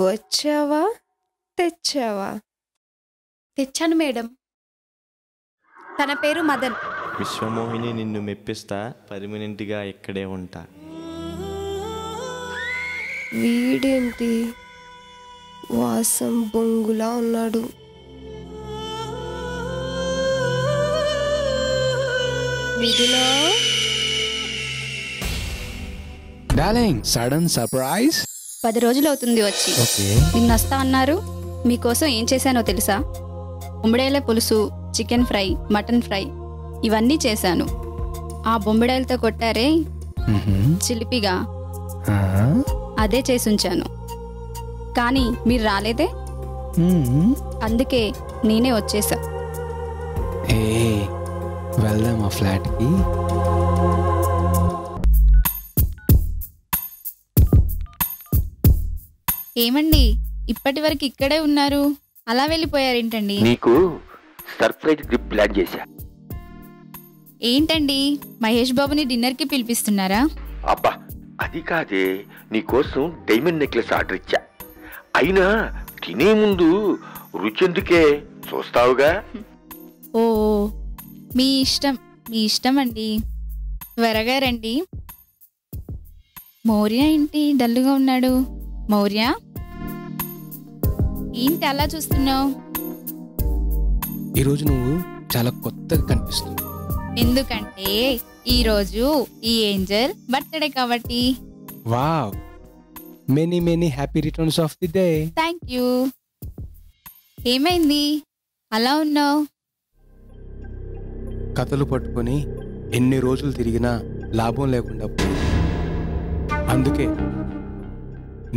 వచ్చావా తెచ్చావా? తెచ్చాను మేడం. తన పేరు మదన్. విశ్వమోహిని నిన్ను మెప్పిస్తా, పర్మనెంట్గా ఇక్కడే ఉంటా. వీడేంటి వాసం బొంగులా ఉన్నాడు? మిథునా, డార్లింగ్, సడన్ సర్ప్రైజ్. 10 రోజులు అవుతుంది వచ్చి. నిన్న వస్తా అన్నారు. మీకోసం ఏం చేశానో తెలుసా? బొంబిడాయల పులుసు, చికెన్ ఫ్రై, మటన్ ఫ్రై ఇవన్నీ చేశాను. ఆ బొంబిడాయలతో కొట్టారే చిలిపిగా, అదే చేసుంచాను. కానీ మీరు రాలేదే, అందుకే నేనే వచ్చేసా. వెళ్దాం ఆ ఫ్లాట్కి. ఏమండి, ఇప్పటి వరకు ఇక్కడే ఉన్నారు, అలా వెళ్ళిపోయారేంటండి? నీకు సర్ప్రైజ్ ట్రిప్ ప్లాన్ చేశా. ఏంటండి, మహేష్ బాబుని డిన్నర్కి పిలిపిస్తున్నారా? అబ్బా అది కాదే, నీకోసం డైమండ్ నెక్లెస్ ఆర్డర్ ఇచ్చా. అయినా తినే ముందు రుచెందుకే, చూస్తావుగా. ఓ మీ ఇష్టం, మీ ఇష్టం అండి. త్వరగా రండి. మౌర్య ఏంటి డల్లుగా ఉన్నాడు? మౌర్య, ఏంటి అలా చూస్తున్నావు? ఈరోజు నువ్వు చాలా కొత్తగా కనిపిస్తుంది. ఎందుకంటే ఈరోజు ఈ ఏంజల్ బర్త్డే కాబట్టి. Wow, many many happy returns of the day. Thank you. ఏమైంది అలా ఉన్నావు? కథలు పట్టుకొని ఎన్ని రోజులు తిరిగినా లాభం లేకుండా పోయింది. అందుకే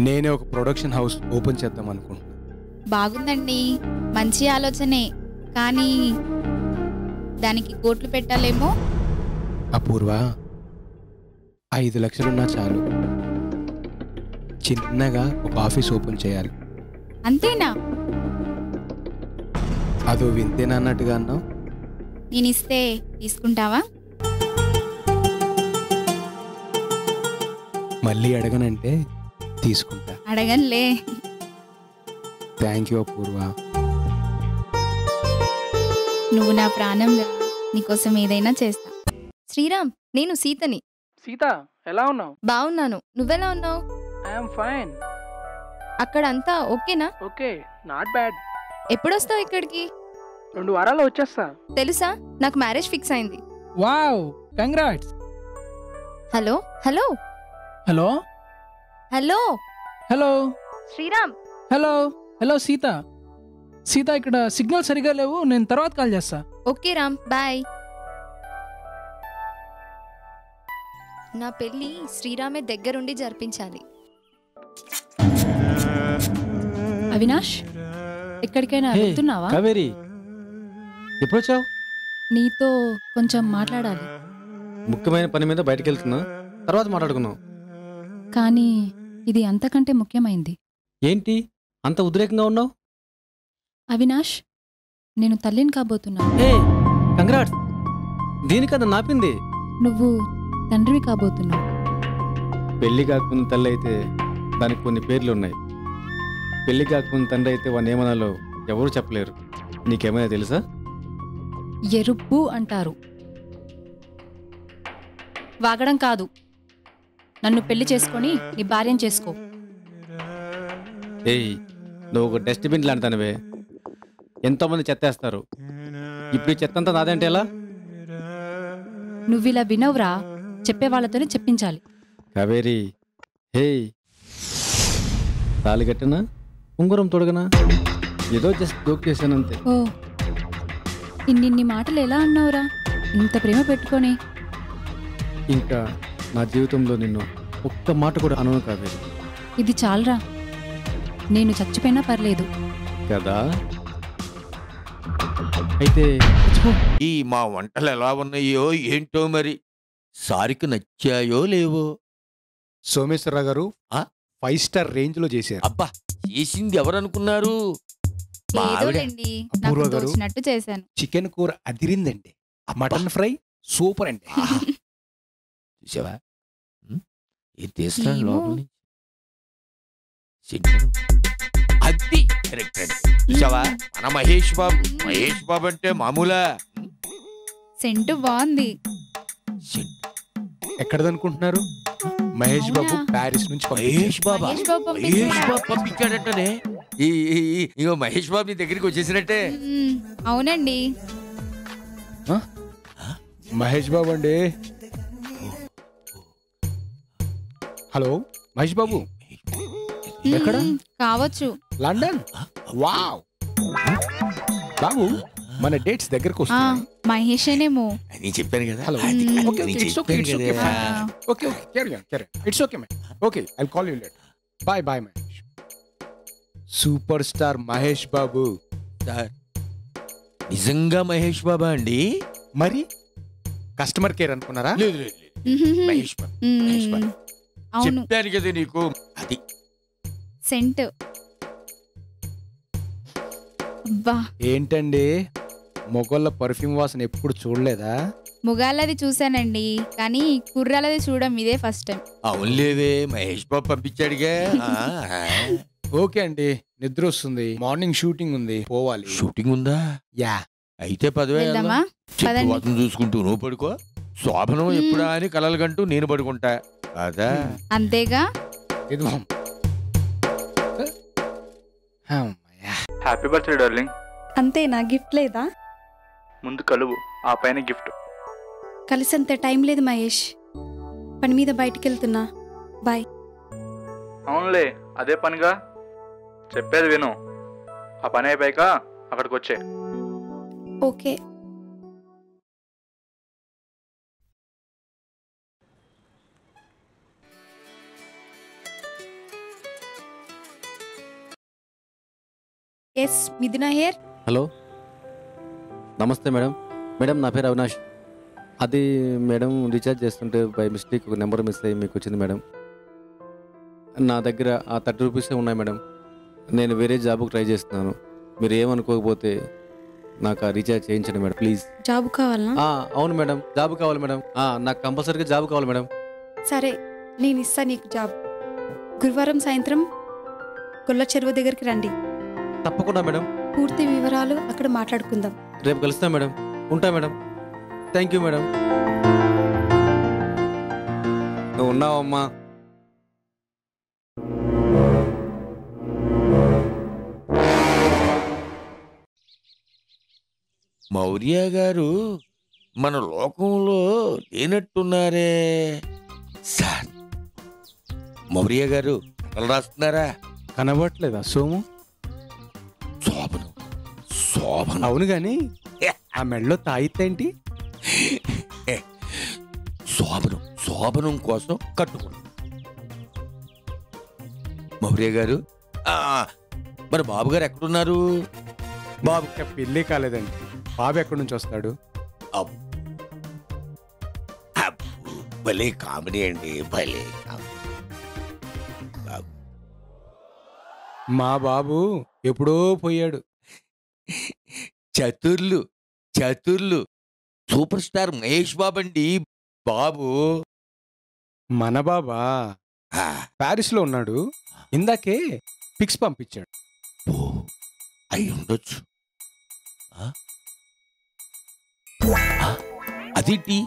నేనే ఒక ప్రొడక్షన్ హౌస్ ఓపెన్ చేద్దాం అనుకుంటున్నా. బాగుందండి, మంచి ఆలోచనే. కానీ దానికి కోట్లు పెట్టాలేమో. అపూర్వ, 5 లక్షలున్నా చాలు. చిన్నగా ఒక ఆఫీస్ ఓపెన్ చేయాలి. అంతేనా? అదో వింతేనా అన్నట్టుగా అన్నావు. నేను ఇస్తే తీసుకుంటావా? మళ్ళీ అడగనంటే తీసుకుంటా. అడగనులే. థ్యాంక్ యూ అపూర్వ. నువ్వు నా ప్రాణంగా, నీకోసం ఏదైనా చేస్తా. శ్రీరామ్, నేను సీతని. సీత, ఎలా ఉన్నావు? బాగున్నాను, నువ్వెలా ఉన్నావు? I'm fine. అక్కడ అంతా ఓకేనా? Okay, not bad. ఎప్పుడొస్తావు ఇక్కడికి? 2 వారాల్లో వచ్చేస్తా. తెలుసా, నాకు మ్యారేజ్ ఫిక్స్ అయింది. Wow, congrats. Hello hello hello hello hello Sriram. Hello hello Sita. Sita, ఇక్కడ సిగ్నల్ సరిగా లేవు, నేను తర్వాత కాల్ చేస్తా. Okay Ram, bye. నా పెళ్ళి శ్రీరామే దగ్గరుండి జరిపించాలి. అవినాష్, ఎక్కడికైనా వెళ్తున్నావా? కావేరి, ఎప్పుడొచ్చావు? నీతో కొంచెం మాట్లాడాలి. ముఖ్యమైన పని మీద బయటకు వెళ్తున్నా, తర్వాత మాట్లాడుకున్నావు. కానీ ఇది అంతకంటే ముఖ్యమైంది. ఏంటి అంత ఉద్రేకంగా ఉన్నావు? అవినాష్, నేను తల్లిని కాబోతున్నా. కంగ్రాట్స్. దీనికన్నా నాపింది. నువ్వు తండ్రివి కాబోతున్నావు. పెళ్లి కాకముందు తల్లి అయితే దానికి కొన్ని పేర్లు ఉన్నాయి. పెళ్లి కాకముందు తండ్రి అయితే వాడిని ఏమనాలో ఎవరు చెప్పలేరు. నీకేమైనా తెలుసా? ఎరుపు అంటారు. వాగడం కాదు. నన్ను పెళ్లి చేసుకొని నీ భార్యం చేసుకో. ఏయ్, నువ్వు ఒక డస్ట్బిన్ లాంటిదానివే. ఎంతోమంది చెత్తేస్తారు. ఇప్పుడు ఈ చెత్తంతా నాదంటే ఎలా? నువ్విలా వినవురా, చెప్పేవాళ్లతోనే చెప్పించాలి. కావేరి, హే, తాళి కట్టనా, ఉంగరం తొడగనా, ఏదో జస్ట్ జోక్ చేశానంతే. ఓ, ఇన్నిన్ని మాటలు ఎలా అన్నావురా, ఇంత ప్రేమ పెట్టుకొని? ఇంకా నా జీవితంలో నిన్ను ఒక్క మాట కూడా అనను కావేరి. ఇది చాలరా, నేను చచ్చిపోయినా పర్లేదు కదా. అయితే ఈ మా వంటలు ఎలా ఉన్నాయో ఏంటో, మరి సారికి నచ్చాయో లేవో. సోమేశ్వరరావు గారు 5 స్టార్ రేంజ్ లో చేశారు. అబ్బా, చేసింది ఎవరనుకున్నారు? ఏదోలేండి, నాకు అపూర్వ గారు. తోచినట్టు చేశాను. చికెన్ కూర అదిరిందండి. మటన్ ఫ్రై సూపర్ అండి. చూసావా ఏం తీస్తున్నాడు ఏమో. లోపల నుంచి? చికెన్. అది కరెక్ట్ అండి. చూసావా మన మహేష్ బాబు అంటే మామూలా? సెంటు బాగుంది. ఎక్కడదనుకుంటున్నారు? మహేష్ బాబు అవునా? ప్యారిస్ నుంచి మహేష్ బాబా మహేష్ బాబు మహేష్ పంపించాడా? బాబు పంపించాడంటనే. ఇగో మహేష్ బాబు నీ దగ్గరికి వచ్చేసినట్టే. అవునండి. మహేష్ బాబు అండి. హలో మహేష్ బాబు, ఎక్కడ? కావచ్చు. లండన్. వావ్ బాబు, మన డేట్స్ దగ్గరకు ఆ, వస్తున్నాయి. మహేషేనేమో. నేను చెప్పాను కదా. హలో అది ఓకే నేను ఇట్స్ ఓకే చెప్పాను ఇట్స్ ఓకే కదా. Okay okay carry on it's okay ma'am. Okay I call you later. Bye bye Mahesh. Super star Mahesh Babu. Sir, నిజంగా మహేష్ బాబా అండి? మరి కస్టమర్ కేర్ అనుకున్నారా? లేదు లేదు లేదు. మహేష్ బాబు మహేష్ బాబు. అవును, చెప్పాను కదా నీకు. అది సెంట్. అబ్బా, ఏంటండి మొగోళ్ళ పర్ఫ్యూమ్ వాసన ఎప్పుడు చూడలేదా? ముగాలది చూశానండి, కానీ కుర్రాలది చూడడం ఇదే first time. అవునులేవే, Mahesh Babu పంపించాడుగా. Okay అండి, నిద్ర వస్తుంది. మార్నింగ్ షూటింగ్ ఉంది, పోవాలి. షూటింగ్ ఉందా? యా. అయితే వెళ్దామా? పదండి. వాతం చూసుకుంటూ నువ్వు పడుకో. శోభనం ఎప్పుడా అని కలలు కంటూ నేను పడుకుంటా అదా. అంతేగా. ఇది హ్యాపీ బర్త్డే డార్లింగ్. అంతేనా? గిఫ్ట్ లేదా? ముందు కలువు, ఆ పైన గిఫ్ట్. కలిసంత టైం లేదు మహేష్, పని మీద బయటికి వెళ్తున్నా. బాయ్. అవునులే, అదే పనిగా. చెప్పేది విను, ఆ పని అయిపోయాక అక్కడికి వచ్చే. ఓకే. ఎస్ మిథున హియర్. హలో, నమస్తే మేడం. మేడం నా పేరు అవినాష్. అది మేడం రీఛార్జ్ చేస్తుంటే బై మిస్టేక్ ఒక నెంబర్ మిస్ అయ్యి మీకు వచ్చింది మేడం. నా దగ్గర ఆ 30 రూపీసే ఉన్నాయి మేడం. నేను వేరే జాబ్కి ట్రై చేస్తున్నాను. మీరు ఏమనుకోకపోతే నాకు ఆ రీఛార్జ్ చేయించండి మేడం ప్లీజ్. జాబ్ కావాలనా? అవును మేడం, జాబ్ కావాలి మేడం. నాకు కంపల్సరీగా జాబ్ కావాలి మేడం. సరే, నేను ఇస్తా నీకు జాబ్. గురువారం సాయంత్రం గొల్ల చెరువు దగ్గరికి రండి. తప్పకుండా మేడం. పూర్తి వివరాలు అక్కడ మాట్లాడుకుందాం. రేపు కలుస్తా మేడం. ఉంటా మేడం. Thank you madam. నువ్వు ఉన్నావమ్మా. మౌర్య గారు మన లోకంలో లేనట్టున్నారే. సార్, మౌర్య గారు కథలు రాస్తున్నారా? కనబడట్లేదా సోము? శోభనం. అవును గాని ఆ మెడలో తాయితేంటి? శోభనం కోసం కట్టుకున్నాం. మౌర్య గారు, మరి బాబు గారు ఎక్కడున్నారు? బాబు పెళ్ళి కాలేదండి. బాబు ఎక్కడి నుంచి వస్తాడు? భలే కామెడీ అండి, భలే. మా బాబు ఎప్పుడో పోయాడు. చతుర్లు సూపర్ స్టార్ మహేష్ బాబు అండి బాబు. మన బాబా ప్యారిస్ లో ఉన్నాడు. ఇందాకే పిక్స్ పంపించాడు. అయి ఉండొచ్చు. అదేంటి,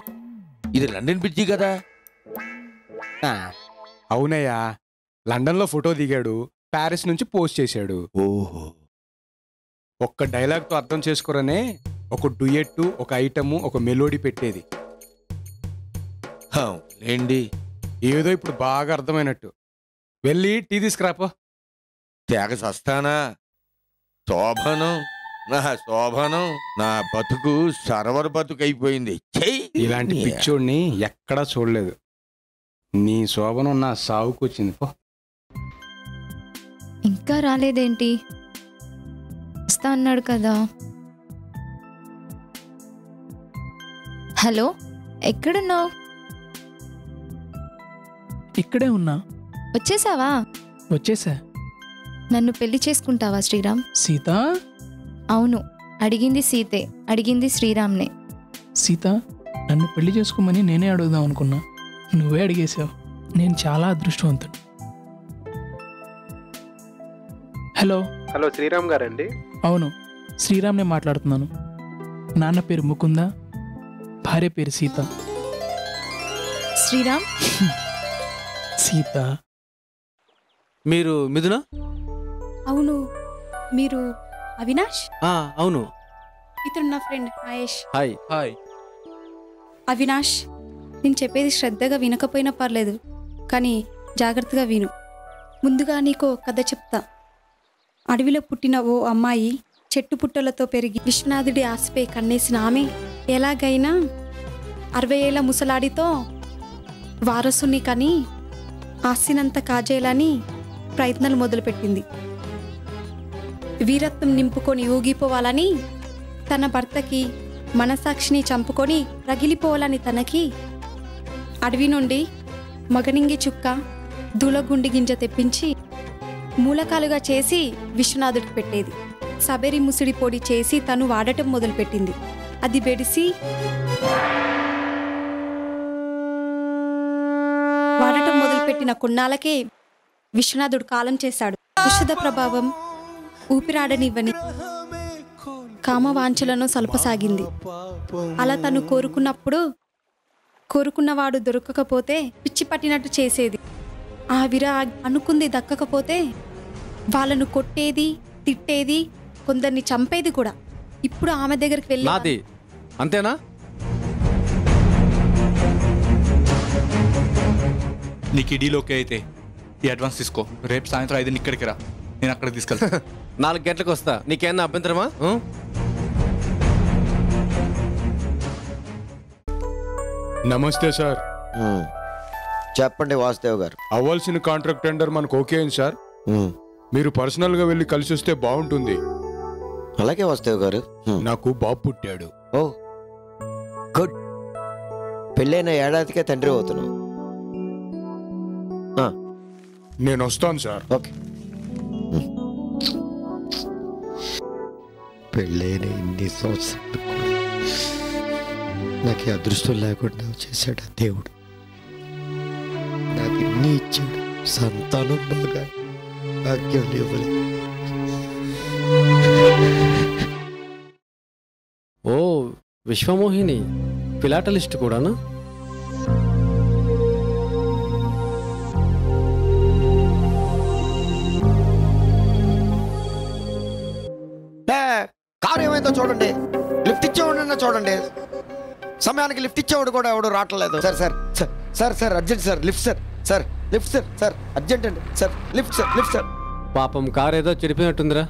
ఇది లండన్ బ్రిడ్జి కదా? అవునయ్యా, లండన్ లో ఫోటో దిగాడు, ప్యారిస్ నుంచి పోస్ట్ చేశాడు. ఓహో. ఒక్క డైలాగ్ తో అర్థం చేసుకోరనే ఒక డ్యూయెట్, ఒక ఐటము, ఒక మెలోడీ పెట్టేది. ఏంటి, ఏదో ఇప్పుడు బాగా అర్థమైనట్టు. వెళ్ళి టీ తీసుకురాపో. తేగ సస్తానా? శోభనం నా బతుకు సర్వర్ బతుకు అయిపోయింది. ఇలాంటి పిచ్చోడిని ఎక్కడా చూడలేదు. నీ శోభనం నా సావుకు వచ్చింది. పో. ఇంకా రాలేదేంటి? వస్తా అన్నాడు కదా. హలో, ఎక్కడున్నావు? ఇక్కడే ఉన్నా. వచ్చేసావా? వచ్చేసా. నన్ను పెళ్లి చేసుకుంటావా శ్రీరామ్? సీత, అవును, అడిగింది సీతే, అడిగింది శ్రీరామ్నే. సీత, నన్ను పెళ్లి చేసుకోమని నేనే అడుగుదాం అనుకున్నా, నువ్వే అడిగేశావు. నేను చాలా అదృష్టవంతుడు. హలో. హలో, శ్రీరామ్ గారండి? అవును, శ్రీరామ్నే మాట్లాడుతున్నాను. నాన్న పేరు ముకుంద, భార్య పేరు సీత. శ్రీరామ్. సీత. మీరు మిథున? అవును. మీరు అవినాష్? అవును. ఇతను నా friend Mahesh. Hi. Hi. Avinash, నేను చెప్పేది శ్రద్ధగా వినకపోయినా పర్లేదు, కానీ జాగ్రత్తగా విను. ముందుగా నీకో కథ చెప్తా. అడవిలో పుట్టిన ఓ అమ్మాయి చెట్టు పుట్టలతో పెరిగి విశ్వనాథుడి ఆశపై కన్నేసిన ఆమె ఎలాగైనా 60 ఏళ్ల ముసలాడితో వారసుని కని ఆస్తినంత కాజేయాలని ప్రయత్నాలు మొదలుపెట్టింది. వీరత్వం నింపుకొని ఊగిపోవాలని తన భర్తకి, మనసాక్షిని చంపుకొని రగిలిపోవాలని తనకి అడవి నుండి మగనింగి చుక్క, దూలగుండి గింజ తెప్పించి మూలకాలుగా చేసి విశ్వనాథుడికి పెట్టేది. సబేరి ముసిడి పొడి చేసి తను వాడటం మొదలుపెట్టింది. అది బెడిసి వాడటం మొదలుపెట్టిన కొన్నాళ్ళకే విశ్వనాథుడు కాలం చేశాడు. ఔషధ ప్రభావం ఊపిరాడనివ్వని కామవాంఛలను సల్పసాగింది. అలా తను కోరుకున్నవాడు దొరకకపోతే పిచ్చి పట్టినట్టు చేసేది. ఆ అనుకుంది దక్కకపోతే వాళ్ళను కొట్టేది, తిట్టేది, కొందరిని చంపేది కూడా. ఇప్పుడు ఆమె దగ్గరికి వెళ్ళి అంతేనా? నీకు ఈ డీల్ ఓకే అయితే ఈ అడ్వాన్స్ తీసుకో. రేపు సాయంత్రం 5 ఇక్కడికి రా, నేను అక్కడికి తీసుకెళ్తా. 4 గంటలకు వస్తా. నీకేమన్నా అభ్యంతరమా? నమస్తే సార్. చెప్పండి వాసుదేవ్ గారు. అవ్వాల్సిన కాంట్రాక్ట్ టెండర్ మనకు ఓకే అయింది సార్. మీరు పర్సనల్ గా వెళ్ళి కలిసి వస్తే బాగుంటుంది. అలాగే వాసుదేవ్ గారు. నాకు బాబు పుట్టాడు. ఓ గుడ్. పెళ్ళైన ఏడాదికే తండ్రి అవుతున్నావు. నేను వస్తాను సార్. ఓకే. పెళ్ళైన ఇన్ని సంవత్సరాలు నాకు అదృష్టం లేకుండా చేశాడు దేవుడు. నాకు ఇన్ని ఇచ్చాడు, సంతానం బాగా భాగ్యం ఇవ్వలేదు. ఓ విశ్వమోహిని ఫిలాటలిస్ట్ కూడానా? కారు ఏమైందో చూడండి, లిఫ్ట్ ఇచ్చేవాడన్నా చూడండి. సమయానికి లిఫ్ట్ ఇచ్చేవాడు కూడా ఎవడు రావట్లేదు. Sir sir sir sir sir urgent sir, lift sir. Sir lift sir. Sir urgent అండి sir, lift sir, lift sir. పాపం కార్ ఏదో చెడిపోయినట్టుందిరా.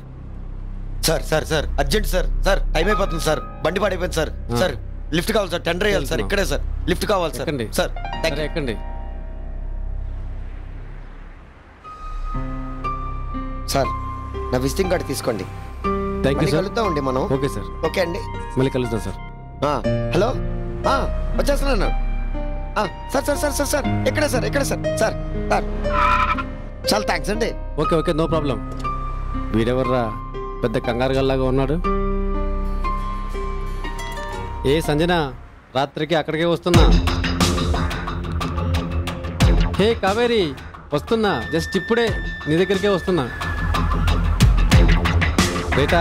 Sir sir sir urgent sir. Sir time అయిపోతుంది సార్, బండి పడిపోయింది సార్. సార్ లిఫ్ట్ కావాలి సార్, టెండర్ వేయాలి సార్. ఇక్కడే సార్ లిఫ్ట్ కావాలి సార్. సార్ ఎక్కండి. సార్ నా విజిటింగ్ కార్డు తీసుకోండి. కలుద్దామండి మనం. Okay sir. ఓకే అండి, మళ్ళీ కలుద్దాం సార్. హలో, వచ్చేస్తున్నాను. Sir sir sir sir sir ఎక్కడే సార్, ఎక్కడే సార్. సార్ సార్ చాలా థ్యాంక్స్ అండి. Okay okay, no problem. వీడెవర్రా పెద్ద కంగారు గల్లాగా ఉన్నాడు? ఏ సంజన, రాత్రికి అక్కడికే వస్తున్నా. హే కావేరి, వస్తున్నా. జస్ట్ ఇప్పుడే నీ దగ్గరికే వస్తున్నా. బేటా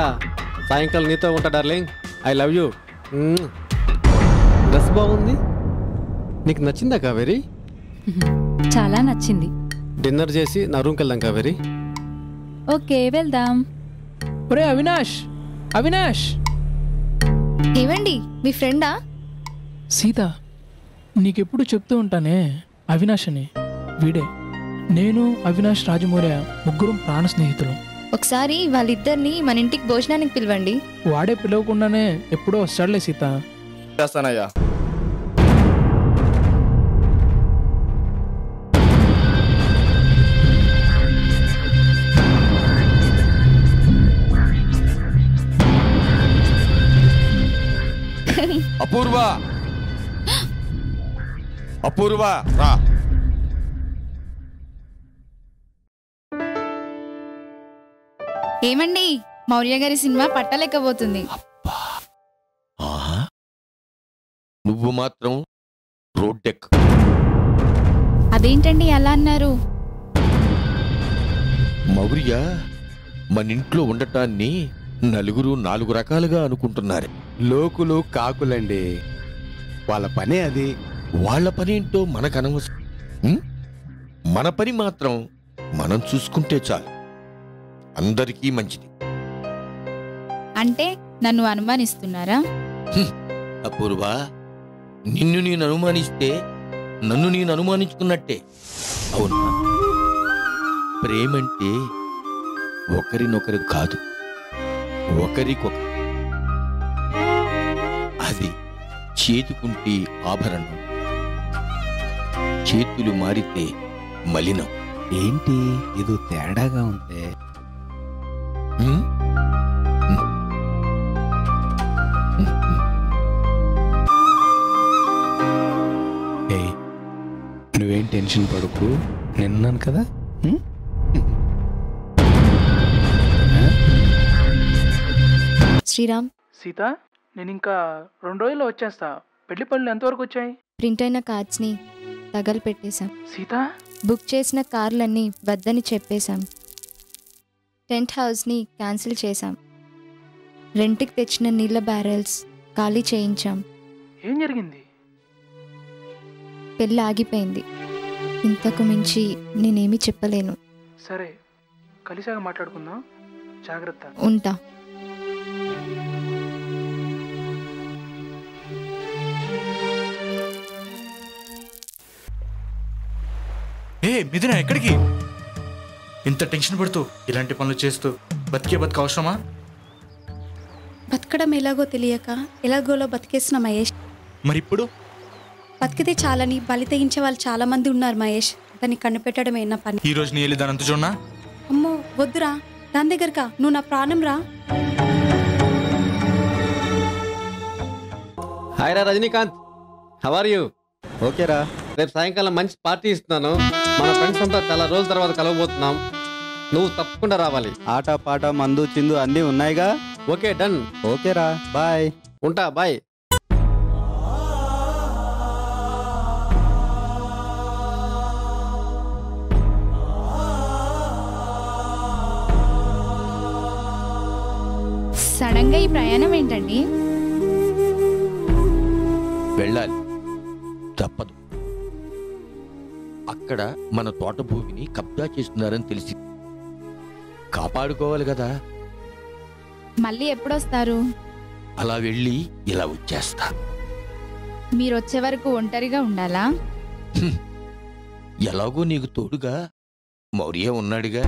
సాయంకాలం నీతో ఉంటా darling. I love you. Dress బాగుంది. నీకు నచ్చిందా కావేరి? చాలా నచ్చింది. డిన్నర్ చేసి నా రూమ్కి వెళ్దాం కావేరి. ఓకే వెళ్దాం. ఒరే అవినాష్, అవినాష్. ఏవండి, మీ ఫ్రెండా? సీత, నీకెప్పుడు చెప్తూ ఉంటానే అవినాష్ అని. వీడే. నేను అవినాష్ రాజమౌర్య ముగ్గురం ప్రాణ స్నేహితులు. ఒకసారి వాళ్ళిద్దరిని మన ఇంటికి భోజనానికి పిలవండి. వాడే పిలవకుండానే ఎప్పుడో వస్తాడులే సీత. చేస్తానయ్యా. అపూర్వ, అపూర్వ రా. ఏమండి, మౌర్య గారి సినిమా పట్టలేకపోతుంది. ఆహా, నువ్వు మాత్రం రోడ్డెక్. అదేంటండి అలా అన్నారు? మౌర్య మన ఇంట్లో ఉండటాన్ని నలుగురు 4 రకాలుగా అనుకుంటున్నారు. లోకులు కాకులండి, వాళ్ళ పనే అది. వాళ్ళ పనేంటో మనకనవసరం. మన పని మాత్రం మనం చూసుకుంటే చాలు, అందరికీ మంచిది. అంటే నన్ను అనుమానిస్తున్నారా? అపూర్వ, నిన్ను నేను అనుమానిస్తే నన్ను నేను అనుమానించుకున్నట్టే. అవునా? ప్రేమంటే ఒకరినొకరు కాదు, ఒకరికొకరు. అది చేతుకుంటే ఆభరణం, చేతులు మారితే మలినం. ఏంటి ఏదో తేడాగా ఉంటే? నువ్వేం టెన్షన్ పడుకు, నిన్నాను కదా. శ్రీరామ్, సీత, నేను ఇంకా 2 రోజుల్లో వచ్చేస్తా. పెళ్లి పనులు ఎంతవరకు వచ్చాయి? ప్రింట్ అయిన కార్డ్స్ని తగలు పెట్టేశాం. సీత, బుక్ చేసిన కార్లన్నీ వద్దని చెప్పేశాం. టెంట్ హౌస్ని క్యాన్సిల్ చేశాం. రెంట్కి తెచ్చిన నీళ్ళ బ్యారెల్స్ ఖాళీ చేయించాం. ఏం జరిగింది? పెళ్ళి ఆగిపోయింది. ఇంతకు మించి నేనేమీ చెప్పలేను. సరే, కలిసాక మాట్లాడుకుందాం. జాగ్రత్త. ఉంటా. మిథున, ఎక్కడికి ఇంత టెన్షన్ పడుతూ ఇలాంటి పనులు చేస్తూ బతికే అవసరమా? బతకడం ఎలాగో తెలియక ఎలాగోలో బతికేసిన మహేష్. మరి ఇప్పుడు బతికితే చాలని బలి తెగించే వాళ్ళు చాలా మంది ఉన్నారు మహేష్. దాన్ని కనిపెట్టడమే నా పని. ఈ రోజు నీ వెళ్ళి దాని అంత చూడనా? అమ్మో వద్దురా, దాని దగ్గరకా. నువ్వు నా ప్రాణం రా. హాయ్ రా Rajinikanth, how are you? Okay రా, రేపు సాయంకాలం మంచి పార్టీ ఇస్తున్నాను. మన ఫ్రెండ్స్ అంతా చాలా రోజుల తర్వాత కలవబోతున్నాం. నువ్వు తప్పకుండా రావాలి. ఆట పాట మందు చిందు అన్నీ ఉన్నాయిగా. Okay, done. ఓకేరా, బాయ్. ఉంటా, బాయ్. సడన్ గా ఈ ప్రయాణం ఏంటండి? వెళ్ళాలి, తప్పదు. అక్కడ మన తోట భూమిని కబ్జా చేస్తున్నారని తెలిసి కాపాడుకోవాలి కదా. మళ్ళీ ఎప్పుడొస్తారు? అలా వెళ్ళి ఇలా వచ్చేస్తా. మీరు వచ్చే వరకు ఒంటరిగా ఉండాలా? ఎలాగో నీకు తోడుగా మౌర్య ఉన్నాడుగా.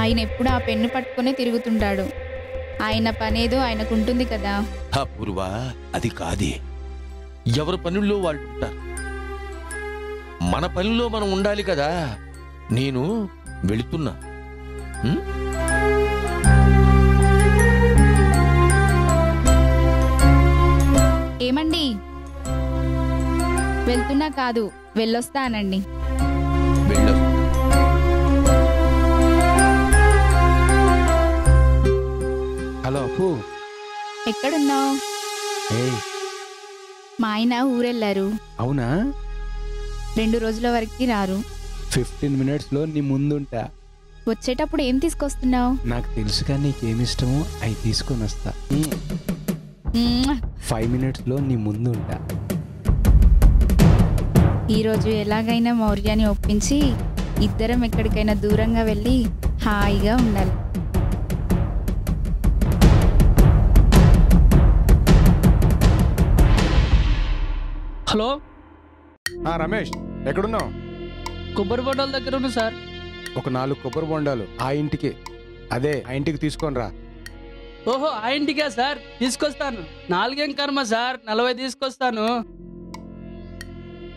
ఆయన ఎప్పుడు ఆ పెన్ను పట్టుకునే తిరుగుతుంటాడు. ఆయన పనేదో ఆయనకుంటుంది కదా. అపూర్వ, అది కాదే. ఎవరి పనుల్లో వాళ్ళు ఉంటారు, మన పనిలో మనం ఉండాలి కదా. నేను వెళుతున్నా. ఏమండి? వెళ్తున్నా కాదు, వెళ్ళొస్తా అనండి. హలో అప్పు, ఎక్కడున్నావు? మా ఆయన ఊరెళ్ళారు. అవునా? 2 రోజుల వరకు రారు. 15 minutesలో నీ ముందుంటా. వచ్చేటప్పుడు ఏం తీసుకొస్తున్నావు? నాకు తెలుసుగా నీకేమిష్టమో అవి తీసుకొని వస్తా. 5 minutesలో నీ ముందుంటా. ఈరోజు ఎలాగైనా మౌర్యాన్ని ఒప్పించి ఇద్దరం ఎక్కడికైనా దూరంగా వెళ్ళి హాయిగా ఉండాలి. హలో రమేష్, ఎక్కడున్నావు? కొబ్బరి బొండాల దగ్గర ఉన్నా సార్. ఒక 4 కొబ్బరి బొండాలు ఆ ఇంటికి, అదే ఆ ఇంటికి తీసుకొని రా. ఓహో, ఆ ఇంటికా సార్? తీసుకొస్తాను. 4 కర్మ సార్, 40 తీసుకొస్తాను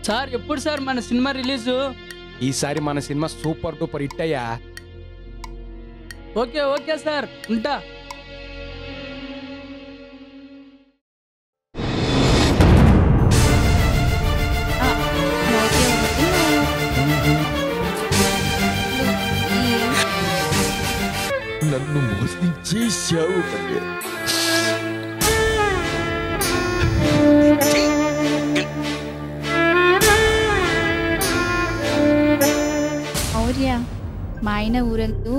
సార్. ఎప్పుడు సార్ మన సినిమా రిలీజు? ఈసారి మన సినిమా సూపర్ డూపర్ హిట్ అయ్యా. ఓకే ఓకే సార్, ఉంటా. నన్ను మోసించి చచ్చావు తండ్రి. మౌర్య, మా ఆయన ఊరెళ్తూ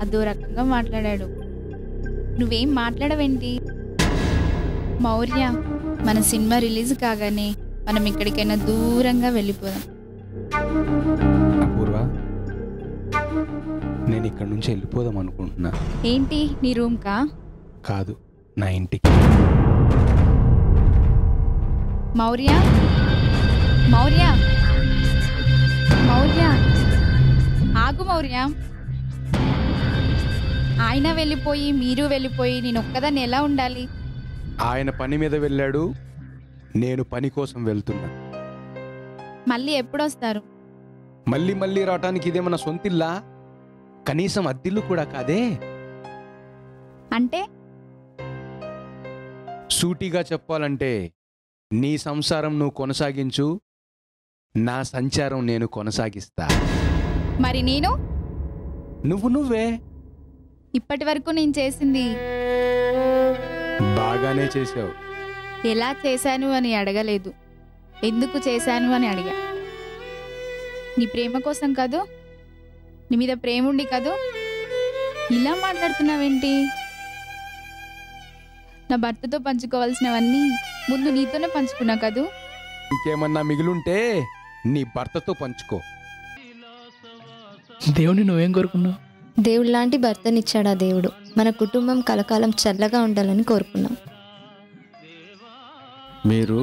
అదో రకంగా మాట్లాడాడు. నువ్వేం మాట్లాడవేంటి? మౌర్య, మన సినిమా రిలీజ్ కాగానే మనం ఎక్కడికైనా దూరంగా వెళ్ళిపోదాం. అపూర్వ, నేను ఇక్కడ నుంచి వెళ్ళిపోదాం అనుకుంటున్నా. ఏంటి, నీ రూమ్కా? కాదు, నా ఇంటికి. మౌర్య, మౌర్య, మౌర్య, ఆగు మౌర్య. ఆయన వెళ్ళిపోయి మీరు వెళ్ళిపోయి నేను ఒక్కదాన్ని ఎలా ఉండాలి? ఆయన పని మీద వెళ్ళాడు, నేను పని కోసం వెళ్తున్నా. మళ్ళీ ఎప్పుడొస్తారు? మళ్ళీ మళ్ళీ రావటానికి ఇదేమన్నా సొంతిల్లా? కనీసం అద్దిల్లు కూడా కాదే. అంటే సూటిగా చెప్పాలంటే నీ సంసారం నువ్వు కొనసాగించు, నా సంచారం నేను కొనసాగిస్తా. మరి నేను? నువ్వే ఇప్పటి వరకు నేను చేసింది బాగానే చేసావు. ఎలా చేశాను అని అడగలేదు, ఎందుకు చేశాను అని అడిగా. నీ ప్రేమ కోసం కాదు, నీ మీద ప్రేమ ఉండి కాదు. ఇలా మాట్లాడుతున్నావేంటి? నా భర్తతో పంచుకోవాల్సినవన్నీ ముందు నీతోనే పంచుకున్నా కదూ. ఇంకేమన్నా మిగిలుంటే నీ భర్తతో పంచుకో. దేవుని నువ్వేం కోరుకున్నావు? దేవుడు లాంటి భర్తనిచ్చాడా దేవుడు. మన కుటుంబం కలకాలం చల్లగా ఉండాలని కోరుకున్నాం. మీరు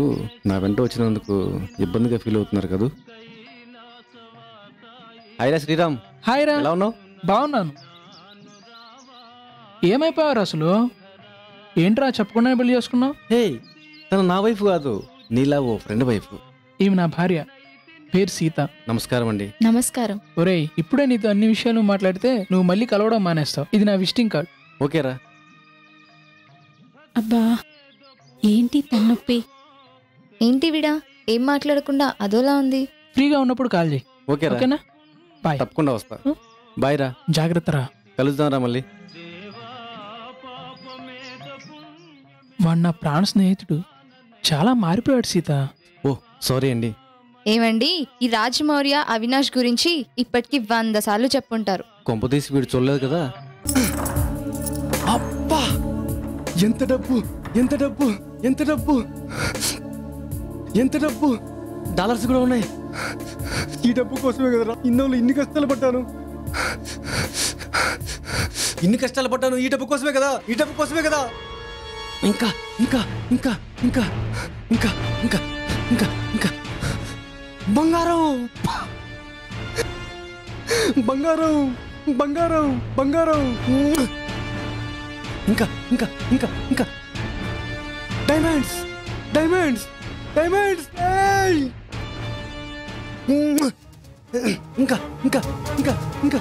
నా వెంట వచ్చినందుకు ఇబ్బందిగా ఫీల్ అవుతున్నారు కదా? హాయ్ రా శ్రీరామ్. హాయ్ రా. ఎలా ఉన్నావు? బాగున్నాను. ఏమైపోయారు అసలు? ఏంట్రా చెప్పకుండా పెళ్లి చేసుకున్నావు? హే, తను నా వైఫ్ కాదు, నీలా ఓ ఫ్రెండ్ వైఫ్. ఈమె నా భార్య, పేరు సీత. నమస్కారం అండి. నమస్కారం. ఒరేయ్, ఇప్పుడే నీతో అన్ని విషయాలు మాట్లాడితే నువ్వు మళ్ళీ కలవడం మానేస్తావు. ఇది నా విజిటింగ్ కార్డ్. ఓకేరా. అబ్బా, ఏంటి తలనొప్పి? ఏంటి విడా, ఏం మాట్లాడకుండా అదోలా ఉంది? ఫ్రీగా ఉన్నప్పుడు కాల్ చేయి. ఓకేరా. ఓకేనా? బాయ్. తప్పకుండా వస్తా. బాయ్ రా. జాగ్రత్త రా. కలుద్దాం రా మళ్ళీ. వాడు నా ప్రాణ స్నేహితుడు, చాలా మారిపోయాడు సీత. ఓ సారీ అండి. ఏమండి, ఈ రాజమౌర్య అవినాష్ గురించి ఇప్పటికి 100 సార్లు చెప్పుంటారు. కొంపతీసి వీడు చూడలేదు కదా. అబ్బా, ఎంత డబ్బు, ఎంత డబ్బు, ఎంత డబ్బు, ఎంత డబ్బు. డాలర్స్ కూడా ఉన్నాయి. ఈ డబ్బు కోసమే కదరా ఇన్ని కష్టాలు పడ్డాను. ఈ డబ్బు కోసమే కదా, ఈ డబ్బు కోసమే కదా. ఇంకా ఇంకా ఇంకా ఇంకా ఇంకా ఇంకా ఇంకా ఇంకా బంగారం, బంగారం, బంగారం, బంగారం. ఇంకా ఇంకా ఇంకా ఇంకా డైమండ్స్, డైమండ్స్, డైమండ్స్. ఇంకా ఇంకా ఇంకా ఇంకా ఇంకా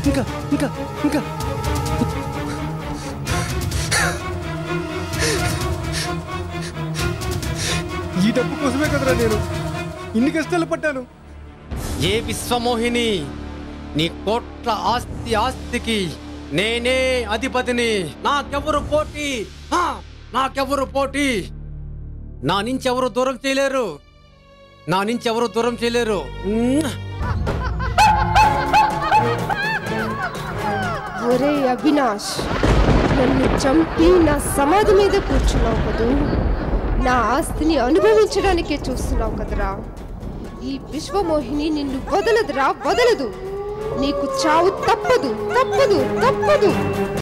ఇంకా ఇంకా ఇంకా ఈ డబ్బు కోసమే కదరా నేను ఇన్ని కష్టాలు పడ్డాను. ఏ విశ్వమోహిని, నీ కోట్ల ఆస్తికి నేనే అధిపతిని. నాకెవరు పోటీ, నాకెవరు పోటీ. నా నుంచి ఎవరు దూరం చేయలేరు, నా నుంచి ఎవరు దూరం చేయలేరు. ఒరే అవినాష్, నన్ను చంపి నా సమాధి మీద కూర్చున్నావు కదూ. నా ఆస్తిని అనుభవించడానికే చూస్తున్నావు కదరా. ఈ విశ్వమోహిని నిన్ను వదలదురా, వదలదు. నీకు చావు తప్పదు, తప్పదు, తప్పదు.